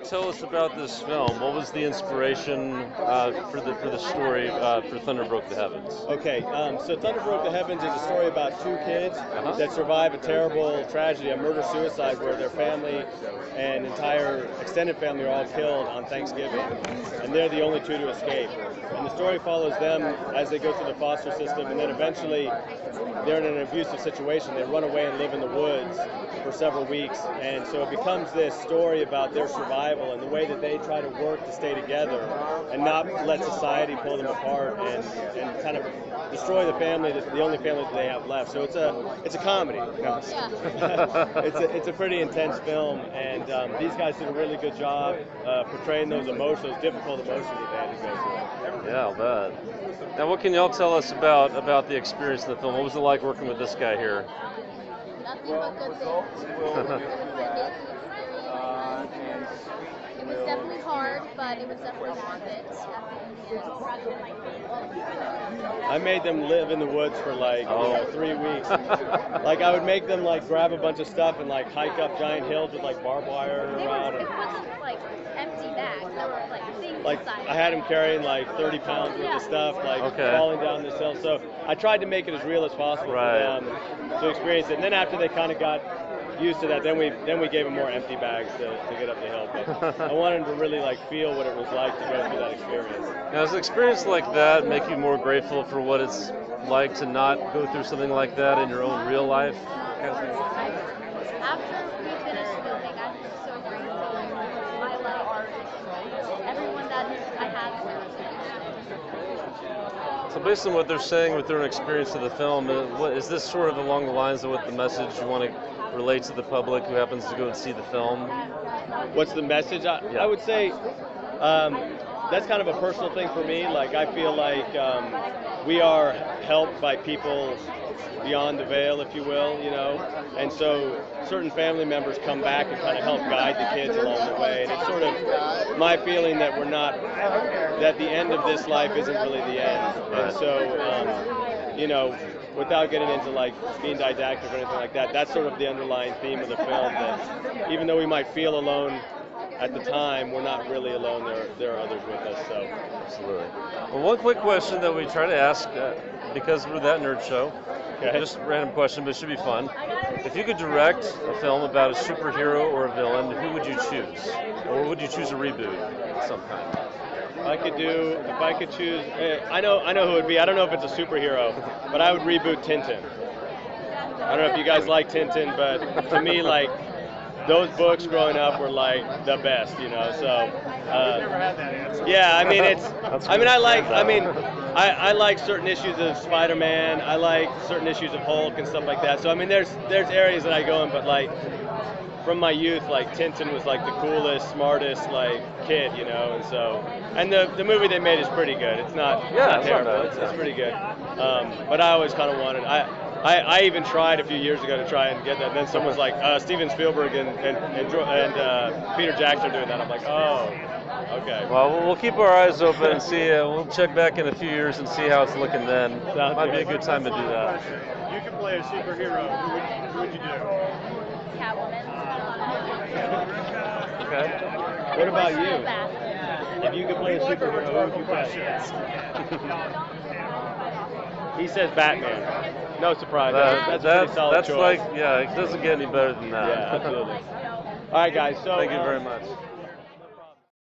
tell us about this film? What was the inspiration for the story for Thunder Broke the Heavens? Okay, so Thunder Broke the Heavens is a story about two kids that survive a terrible tragedy, a murder-suicide, where their family and entire extended family are all killed on Thanksgiving, and they're the only two to escape. And the story follows them as they go through the foster system, and then eventually they're in an abusive situation. They run away and live in the woods for several weeks, and so it becomes this story about their survival and the way that they try to work to stay together and not let society pull them apart and kind of destroy the family, the only family that they have left. So it's a comedy. No. It's a pretty intense film, and these guys did a really good job portraying those emotions, those difficult emotions that they had to go through. Yeah, I'll bet. Now, what can y'all tell us about the experience of the film? What was it like working with this guy here? Nothing but good things. It was an amazing experience. It was definitely hard, but it was definitely worth it. I made them live in the woods for like 3 weeks. Like I would make them like grab a bunch of stuff and like hike up giant hills with like barbed wire around. It wasn't like empty bags. There were like things like inside. I had them carrying like 30 pounds worth of stuff, like falling down this hill. So I tried to make it as real as possible for them to experience it. And then after they kind of got used to that, then we gave them more empty bags to get up the hill. But I wanted them to really like feel what it was like to go through that experience. Now, does an experience like that make you more grateful for what it's like to not go through something like that in your own real life? After we finished filming, I'm so grateful. I love everyone that I had. So based on what they're saying with their own experience of the film, is this sort of along the lines of what the message you want to relate to the public who happens to go and see the film? What's the message? I would say that's kind of a personal thing for me. Like I feel like we are helped by people beyond the veil, if you will, you know, and so certain family members come back and kind of help guide the kids along the way, and it's sort of my feeling that that the end of this life isn't really the end, and so, you know, without getting into like being didactic or anything like that, that's sort of the underlying theme of the film, that even though we might feel alone at the time, we're not really alone. There are others with us. So absolutely. Well, one quick question that we try to ask, because we're that nerd show, just a random question, but it should be fun. If you could direct a film about a superhero or a villain, who would you choose? Or would you choose a reboot of some kind? If I could choose, I know who it would be. I don't know if it's a superhero, but I would reboot Tintin. I don't know if you guys like Tintin, but to me, like, those books growing up were like the best, you know. So yeah, I mean I like certain issues of Spider-Man. I like certain issues of Hulk and stuff like that. So I mean, there's areas that I go in, but like from my youth, like Tintin was like the coolest, smartest like kid, you know. And so the movie they made is pretty good. It's not terrible. It's pretty good. But I always kind of wanted. I even tried a few years ago to try and get that. Then someone's like, Steven Spielberg and Peter Jackson are doing that. I'm like, oh, okay. Well, we'll keep our eyes open and see. We'll check back in a few years and see how it's looking then. Might be a good time to do that. You can play a superhero. Who would you do? Catwoman. Okay. What about you? If you could play a superhero, who would you play? He says Batman. No surprise. That's a pretty solid choice. Like, it doesn't get any better than that. Yeah, absolutely. All right, guys. So thank you very much.